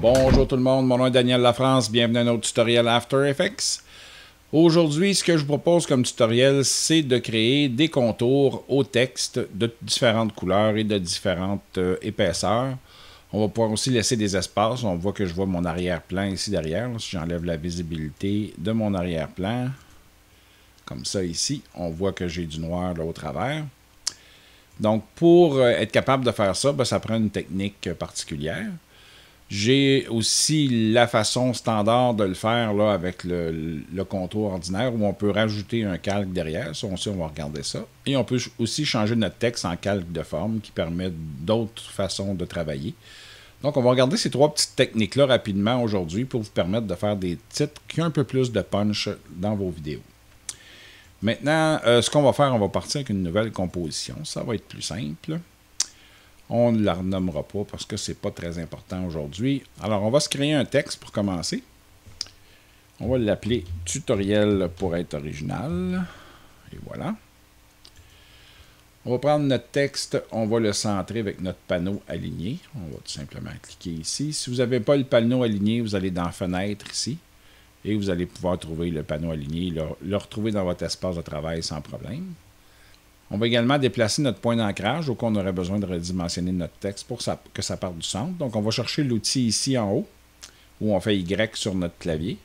Bonjour tout le monde, mon nom est Daniel Lafrance, bienvenue à notre tutoriel After Effects. Aujourd'hui, ce que je vous propose comme tutoriel, c'est de créer des contours au texte de différentes couleurs et de différentes épaisseurs. On va pouvoir aussi laisser des espaces. On voit que je vois mon arrière-plan ici derrière. Si j'enlève la visibilité de mon arrière-plan, comme ça ici, on voit que j'ai du noir là au travers. Donc, pour être capable de faire ça, ça prend une technique particulière. J'ai aussi la façon standard de le faire là, avec le contour ordinaire où on peut rajouter un calque derrière. Ça aussi, on va regarder ça. Et on peut aussi changer notre texte en calque de forme qui permet d'autres façons de travailler. Donc, on va regarder ces trois petites techniques-là rapidement aujourd'hui pour vous permettre de faire des titres qui ont un peu plus de punch dans vos vidéos. Maintenant, ce qu'on va faire, on va partir avec une nouvelle composition. Ça va être plus simple. On ne la renommera pas parce que ce n'est pas très important aujourd'hui. Alors, on va se créer un texte pour commencer. On va l'appeler « Tutoriel pour être original ». Et voilà. On va prendre notre texte, on va le centrer avec notre panneau aligné. On va tout simplement cliquer ici. Si vous n'avez pas le panneau aligné, vous allez dans « Fenêtre » ici. Et vous allez pouvoir trouver le panneau aligné, le retrouver dans votre espace de travail sans problème. On va également déplacer notre point d'ancrage au cas où on aurait besoin de redimensionner notre texte pour que ça parte du centre. Donc, on va chercher l'outil ici en haut, où on fait Y sur notre clavier.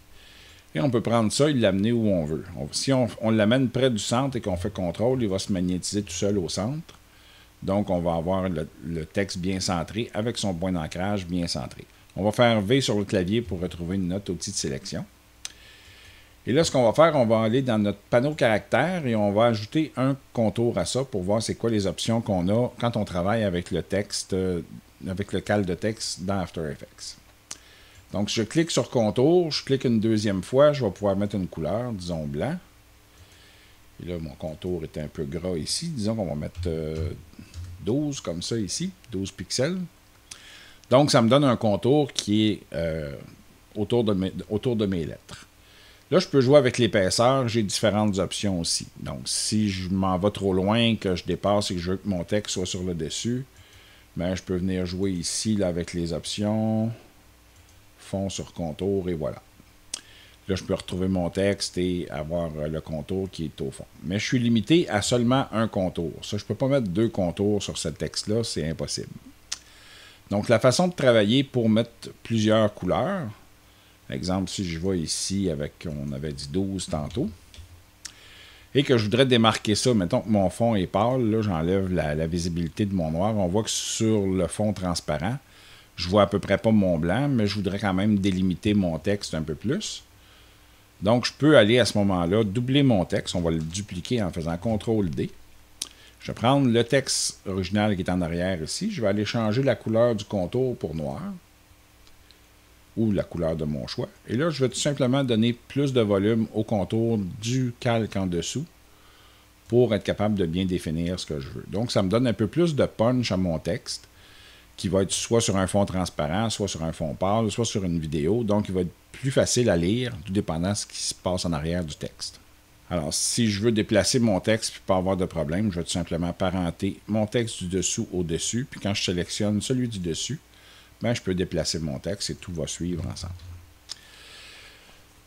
Et on peut prendre ça et l'amener où on veut. Si on l'amène près du centre et qu'on fait CTRL, il va se magnétiser tout seul au centre. Donc, on va avoir le texte bien centré avec son point d'ancrage bien centré. On va faire V sur le clavier pour retrouver notre outil de sélection. Et là, ce qu'on va faire, on va aller dans notre panneau caractère et on va ajouter un contour à ça pour voir c'est quoi les options qu'on a quand on travaille avec le texte, avec le calque de texte dans After Effects. Donc, je clique sur contour, je clique une deuxième fois, je vais pouvoir mettre une couleur, disons blanc. Et là, mon contour est un peu gras ici. Disons qu'on va mettre 12 comme ça ici, 12 pixels. Donc, ça me donne un contour qui est autour de mes lettres. Là, je peux jouer avec l'épaisseur. J'ai différentes options aussi. Donc, si je m'en vais trop loin, que je dépasse et que je veux que mon texte soit sur le dessus, je peux venir jouer ici là, avec les options. Fond sur contour et voilà. Là, je peux retrouver mon texte et avoir le contour qui est au fond. Mais je suis limité à seulement un contour. Ça, je ne peux pas mettre deux contours sur ce texte-là. C'est impossible. Donc, la façon de travailler pour mettre plusieurs couleurs. Par exemple, si je vais ici avec, on avait dit 12 tantôt, et que je voudrais démarquer ça, mettons que mon fond est pâle, là, j'enlève la visibilité de mon noir. On voit que sur le fond transparent, je vois à peu près pas mon blanc, mais je voudrais quand même délimiter mon texte un peu plus. Donc, je peux aller à ce moment-là, doubler mon texte. On va le dupliquer en faisant CTRL-D. Je vais prendre le texte original qui est en arrière ici. Je vais aller changer la couleur du contour pour noir. Ou la couleur de mon choix. Et là, je vais tout simplement donner plus de volume au contour du calque en dessous pour être capable de bien définir ce que je veux. Donc, ça me donne un peu plus de punch à mon texte qui va être soit sur un fond transparent, soit sur un fond pâle, soit sur une vidéo. Donc, il va être plus facile à lire, tout dépendant de ce qui se passe en arrière du texte. Alors, si je veux déplacer mon texte et pas avoir de problème, je vais tout simplement parenter mon texte du dessous au dessus. Puis quand je sélectionne celui du dessus, je peux déplacer mon texte et tout va suivre ensemble.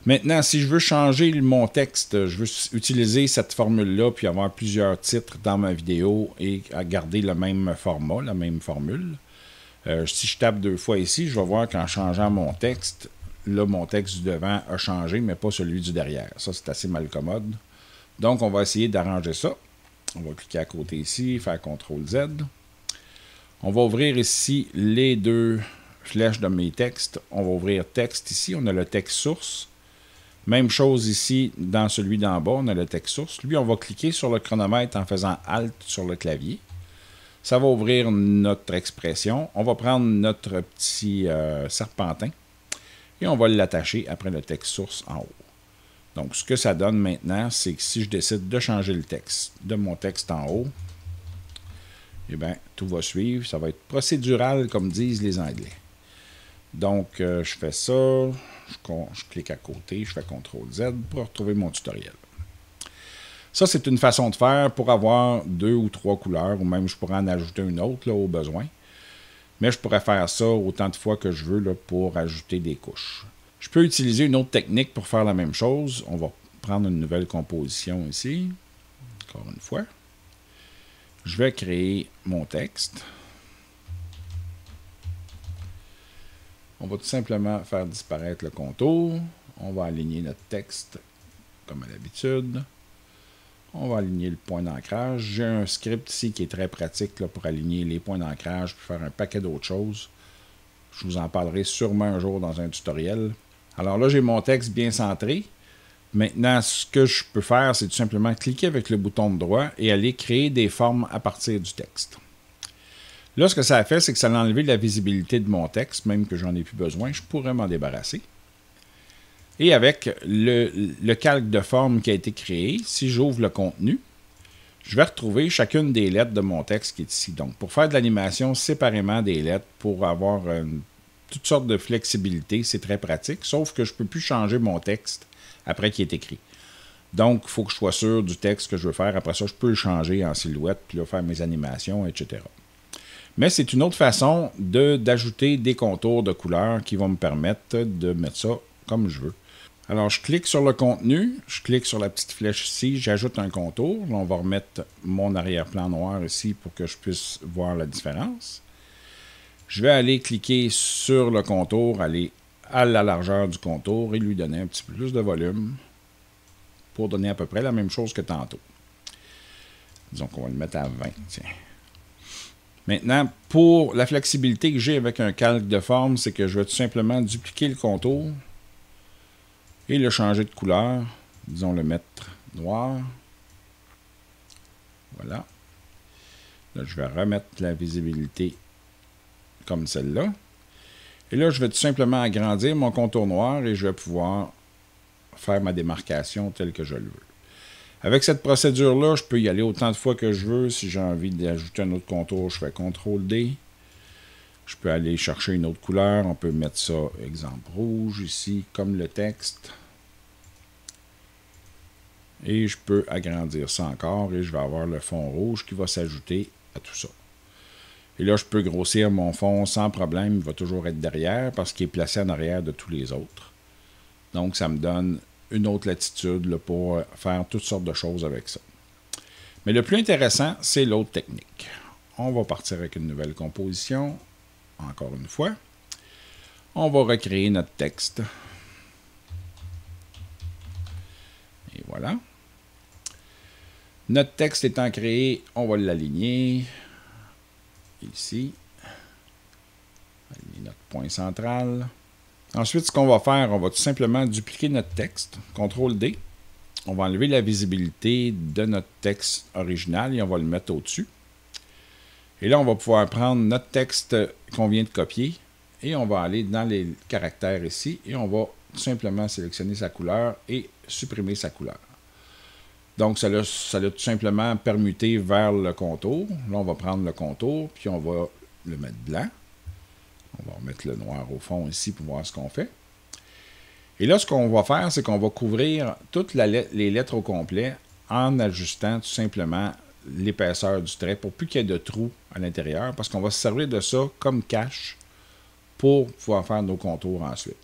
Maintenant, si je veux changer mon texte, je veux utiliser cette formule-là puis avoir plusieurs titres dans ma vidéo et garder le même format, la même formule. Si je tape deux fois ici, je vais voir qu'en changeant mon texte, là, mon texte du devant a changé, mais pas celui du derrière. Ça, c'est assez malcommode. Donc, on va essayer d'arranger ça. On va cliquer à côté ici, faire CTRL-Z. On va ouvrir ici les deux flèches de mes textes. On va ouvrir texte ici. On a le texte source. Même chose ici dans celui d'en bas. On a le texte source. Lui, on va cliquer sur le chronomètre en faisant Alt sur le clavier. Ça va ouvrir notre expression. On va prendre notre petit serpentin et on va l'attacher après le texte source en haut. Donc, ce que ça donne maintenant, c'est que si je décide de changer le texte de mon texte en haut, eh bien, tout va suivre. Ça va être procédural, comme disent les Anglais. Donc, je fais ça. Je clique à côté. Je fais CTRL-Z pour retrouver mon tutoriel. Ça, c'est une façon de faire pour avoir 2 ou 3 couleurs, ou même je pourrais en ajouter une autre là, au besoin. Mais je pourrais faire ça autant de fois que je veux là, pour ajouter des couches. Je peux utiliser une autre technique pour faire la même chose. On va prendre une nouvelle composition ici. Encore une fois. Je vais créer mon texte. On va tout simplement faire disparaître le contour. On va aligner notre texte comme à l'habitude. On va aligner le point d'ancrage. J'ai un script ici qui est très pratique là, pour aligner les points d'ancrage puis faire un paquet d'autres choses. Je vous en parlerai sûrement un jour dans un tutoriel. Alors là, j'ai mon texte bien centré. Maintenant, ce que je peux faire, c'est tout simplement cliquer avec le bouton de droit et aller créer des formes à partir du texte. Là, ce que ça a fait, c'est que ça a enlevé la visibilité de mon texte, même que j'en ai plus besoin. Je pourrais m'en débarrasser. Et avec le calque de forme qui a été créé, si j'ouvre le contenu, je vais retrouver chacune des lettres de mon texte qui est ici. Donc, pour faire de l'animation séparément des lettres, pour avoir toutes sortes de flexibilité, c'est très pratique, sauf que je ne peux plus changer mon texte après qu'il est écrit. Donc, il faut que je sois sûr du texte que je veux faire. Après ça, je peux le changer en silhouette, puis là, faire mes animations, etc. Mais c'est une autre façon d'ajouter des contours de couleurs qui vont me permettre de mettre ça comme je veux. Alors, je clique sur le contenu, je clique sur la petite flèche ici, j'ajoute un contour. Là, on va remettre mon arrière-plan noir ici pour que je puisse voir la différence. Je vais aller cliquer sur le contour, aller à la largeur du contour et lui donner un petit peu plus de volume pour donner à peu près la même chose que tantôt. Disons qu'on va le mettre à 20. Tiens. Maintenant, pour la flexibilité que j'ai avec un calque de forme, c'est que je vais tout simplement dupliquer le contour et le changer de couleur. Disons le mettre noir. Voilà. Là, je vais remettre la visibilité comme celle-là. Et là, je vais tout simplement agrandir mon contour noir et je vais pouvoir faire ma démarcation telle que je le veux. Avec cette procédure-là, je peux y aller autant de fois que je veux. Si j'ai envie d'ajouter un autre contour, je fais CTRL-D. Je peux aller chercher une autre couleur. On peut mettre ça, exemple, rouge ici, comme le texte. Et je peux agrandir ça encore et je vais avoir le fond rouge qui va s'ajouter à tout ça. Et là, je peux grossir mon fond sans problème. Il va toujours être derrière parce qu'il est placé en arrière de tous les autres. Donc, ça me donne une autre latitude là, pour faire toutes sortes de choses avec ça. Mais le plus intéressant, c'est l'autre technique. On va partir avec une nouvelle composition. Encore une fois. On va recréer notre texte. Et voilà. Notre texte étant créé, on va l'aligner. Ici. Aligner notre point central. Ensuite, ce qu'on va faire, on va tout simplement dupliquer notre texte. CTRL-D. On va enlever la visibilité de notre texte original et on va le mettre au-dessus. Et là, on va pouvoir prendre notre texte qu'on vient de copier et on va aller dans les caractères ici et on va tout simplement sélectionner sa couleur et supprimer sa couleur. Donc, ça l'a tout simplement permuté vers le contour. Là, on va prendre le contour puis on va le mettre blanc. On va remettre le noir au fond ici pour voir ce qu'on fait. Et là, ce qu'on va faire, c'est qu'on va couvrir toutes les lettres au complet en ajustant tout simplement l'épaisseur du trait pour plus qu'il y ait de trous à l'intérieur, parce qu'on va se servir de ça comme cache pour pouvoir faire nos contours ensuite.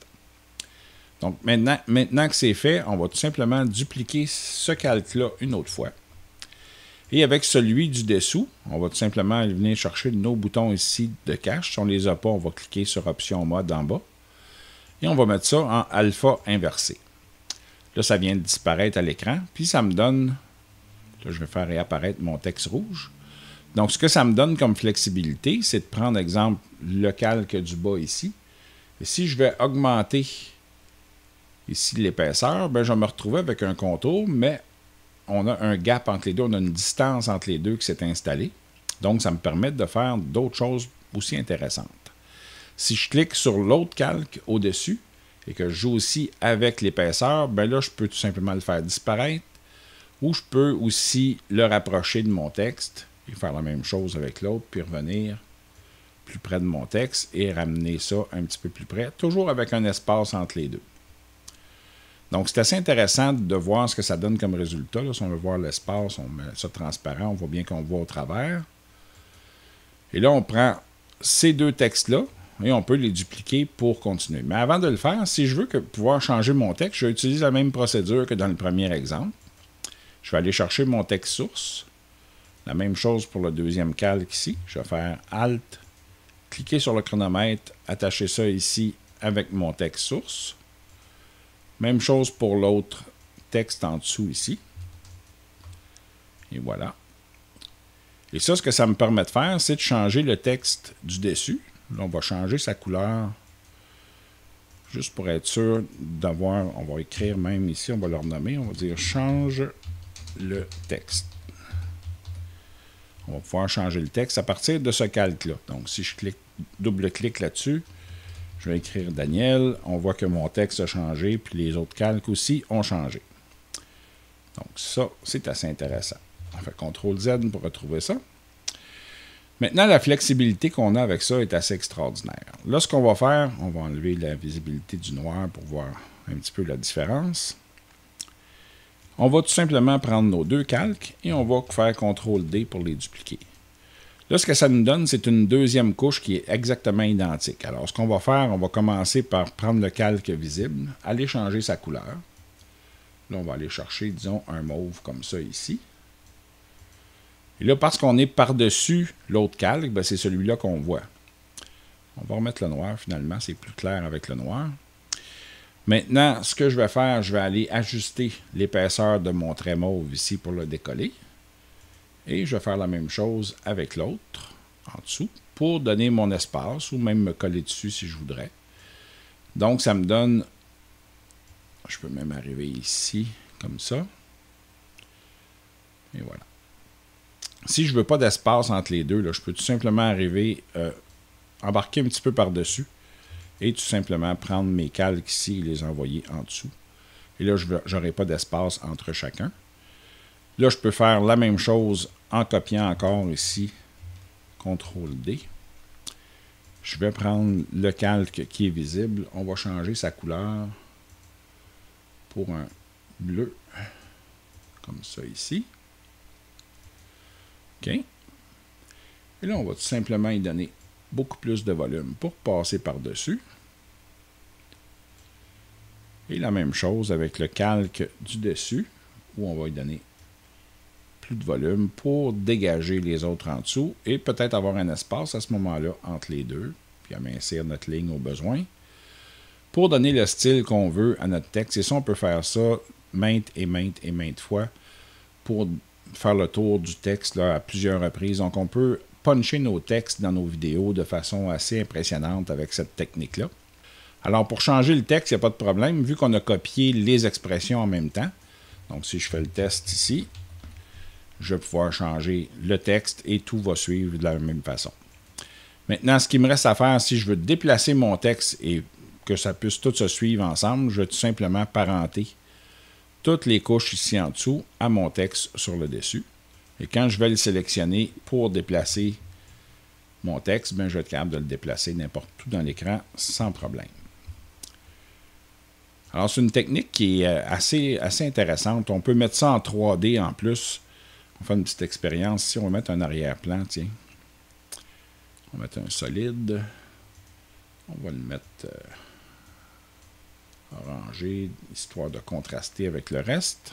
Donc, maintenant que c'est fait, on va tout simplement dupliquer ce calque-là une autre fois. Et avec celui du dessous, on va tout simplement venir chercher nos boutons ici de cache. Si on ne les a pas, on va cliquer sur Option Mode en bas. Et on va mettre ça en alpha inversé. Là, ça vient de disparaître à l'écran. Puis ça me donne, là, je vais faire réapparaître mon texte rouge. Donc, ce que ça me donne comme flexibilité, c'est de prendre, exemple, le calque du bas ici. Et si je vais augmenter ici l'épaisseur, ben, je vais me retrouver avec un contour, mais on a un gap entre les deux, on a une distance entre les deux qui s'est installée. Donc, ça me permet de faire d'autres choses aussi intéressantes. Si je clique sur l'autre calque au-dessus et que je joue aussi avec l'épaisseur, ben là, je peux tout simplement le faire disparaître ou je peux aussi le rapprocher de mon texte et faire la même chose avec l'autre, puis revenir plus près de mon texte et ramener ça un petit peu plus près, toujours avec un espace entre les deux. Donc, c'est assez intéressant de voir ce que ça donne comme résultat. Là, si on veut voir l'espace, on met ça transparent, on voit bien qu'on voit au travers. Et là, on prend ces deux textes-là et on peut les dupliquer pour continuer. Mais avant de le faire, si je veux pouvoir changer mon texte, je vais utiliser la même procédure que dans le premier exemple. Je vais aller chercher mon texte source. La même chose pour le deuxième calque ici. Je vais faire Alt, cliquer sur le chronomètre, attacher ça ici avec mon texte source. Même chose pour l'autre texte en dessous ici. Et voilà. Et ça, ce que ça me permet de faire, c'est de changer le texte du dessus. Là, on va changer sa couleur. Juste pour être sûr d'avoir... On va écrire même ici, on va le renommer. On va dire « Change le texte ». On va pouvoir changer le texte à partir de ce calque-là. Donc, si je double-clique là-dessus, je vais écrire « Daniel ». On voit que mon texte a changé, puis les autres calques aussi ont changé. Donc, ça, c'est assez intéressant. On fait CTRL-Z pour retrouver ça. Maintenant, la flexibilité qu'on a avec ça est assez extraordinaire. Là, ce qu'on va faire, on va enlever la visibilité du noir pour voir un petit peu la différence. On va tout simplement prendre nos deux calques et on va faire CTRL-D pour les dupliquer. Là, ce que ça nous donne, c'est une deuxième couche qui est exactement identique. Alors, ce qu'on va faire, on va commencer par prendre le calque visible, aller changer sa couleur. Là, on va aller chercher, disons, un mauve comme ça ici. Et là, parce qu'on est par-dessus l'autre calque, ben, c'est celui-là qu'on voit. On va remettre le noir, finalement, c'est plus clair avec le noir. Maintenant, ce que je vais faire, je vais aller ajuster l'épaisseur de mon trait mauve ici pour le décoller. Et je vais faire la même chose avec l'autre, en dessous, pour donner mon espace, ou même me coller dessus si je voudrais. Donc, ça me donne... Je peux même arriver ici, comme ça. Et voilà. Si je ne veux pas d'espace entre les deux, là, je peux tout simplement arriver, embarquer un petit peu par-dessus et tout simplement prendre mes calques ici et les envoyer en dessous. Et là, je n'aurai pas d'espace entre chacun. Là, je peux faire la même chose en copiant encore ici, CTRL-D. Je vais prendre le calque qui est visible. On va changer sa couleur pour un bleu, comme ça ici. OK. Et là, on va tout simplement y donner beaucoup plus de volume pour passer par-dessus. Et la même chose avec le calque du dessus, où on va y donner plus de volume pour dégager les autres en dessous et peut-être avoir un espace à ce moment-là entre les deux, puis amincir notre ligne au besoin, pour donner le style qu'on veut à notre texte. Et ça, on peut faire ça maintes et maintes fois pour faire le tour du texte là, à plusieurs reprises. Donc, on peut puncher nos textes dans nos vidéos de façon assez impressionnante avec cette technique-là. Alors, pour changer le texte, il n'y a pas de problème, vu qu'on a copié les expressions en même temps. Donc, si je fais le test ici, je vais pouvoir changer le texte et tout va suivre de la même façon. Maintenant, ce qui me reste à faire, si je veux déplacer mon texte et que ça puisse tout se suivre ensemble, je vais tout simplement parenter toutes les couches ici en dessous à mon texte sur le dessus. Et quand je vais le sélectionner pour déplacer mon texte, ben, je vais être capable de le déplacer n'importe où dans l'écran sans problème. Alors, c'est une technique qui est assez intéressante. On peut mettre ça en 3D en plus. On fait une petite expérience. Ici, on va mettre un arrière-plan, tiens. On va mettre un solide. On va le mettre orangé, histoire de contraster avec le reste.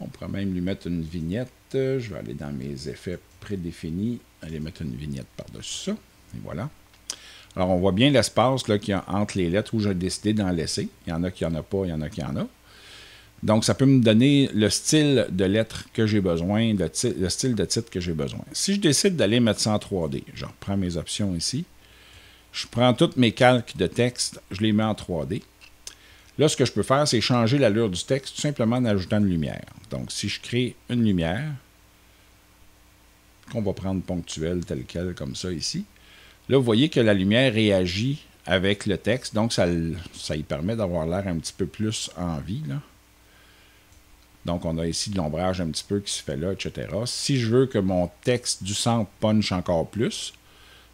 On pourrait même lui mettre une vignette. Je vais aller dans mes effets prédéfinis, aller mettre une vignette par-dessus ça. Et voilà. Alors, on voit bien l'espace qu'il y a entre les lettres où j'ai décidé d'en laisser. Il y en a qui n'en a pas, il y en a qui en a. Donc, ça peut me donner le style de lettres que j'ai besoin, le style de titre que j'ai besoin. Si je décide d'aller mettre ça en 3D, je reprends mes options ici. Je prends tous mes calques de texte, je les mets en 3D. Là, ce que je peux faire, c'est changer l'allure du texte tout simplement en ajoutant une lumière. Donc, si je crée une lumière, qu'on va prendre ponctuelle telle quelle, comme ça ici, là, vous voyez que la lumière réagit avec le texte, donc ça y permet d'avoir l'air un petit peu plus en vie, là. Donc, on a ici de l'ombrage un petit peu qui se fait là, etc. Si je veux que mon texte du centre punch encore plus,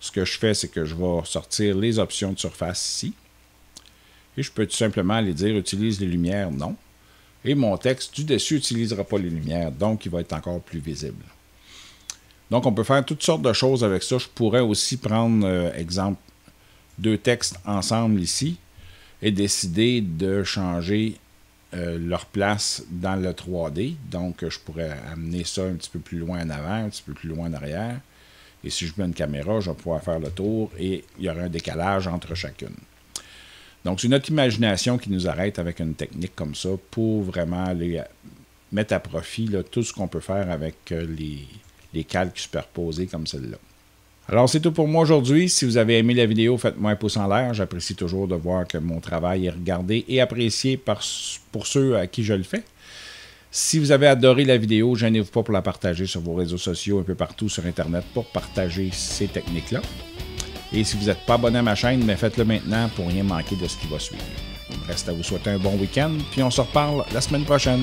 ce que je fais, c'est que je vais sortir les options de surface ici. Et je peux tout simplement aller dire « Utilise les lumières », non. Et mon texte du dessus n'utilisera pas les lumières, donc il va être encore plus visible. Donc, on peut faire toutes sortes de choses avec ça. Je pourrais aussi prendre, exemple, 2 textes ensemble ici et décider de changer leur place dans le 3D. Donc, je pourrais amener ça un petit peu plus loin en avant, un petit peu plus loin en arrière. Et si je mets une caméra, je vais pouvoir faire le tour et il y aura un décalage entre chacune. Donc, c'est notre imagination qui nous arrête avec une technique comme ça pour vraiment aller mettre à profit là, tout ce qu'on peut faire avec les calques superposés comme celle-là. Alors, c'est tout pour moi aujourd'hui. Si vous avez aimé la vidéo, faites-moi un pouce en l'air. J'apprécie toujours de voir que mon travail est regardé et apprécié pour ceux à qui je le fais. Si vous avez adoré la vidéo, gênez-vous pas pour la partager sur vos réseaux sociaux un peu partout sur Internet pour partager ces techniques-là. Et si vous n'êtes pas abonné à ma chaîne, mais faites-le maintenant pour rien manquer de ce qui va suivre. Il me reste à vous souhaiter un bon week-end, puis on se reparle la semaine prochaine.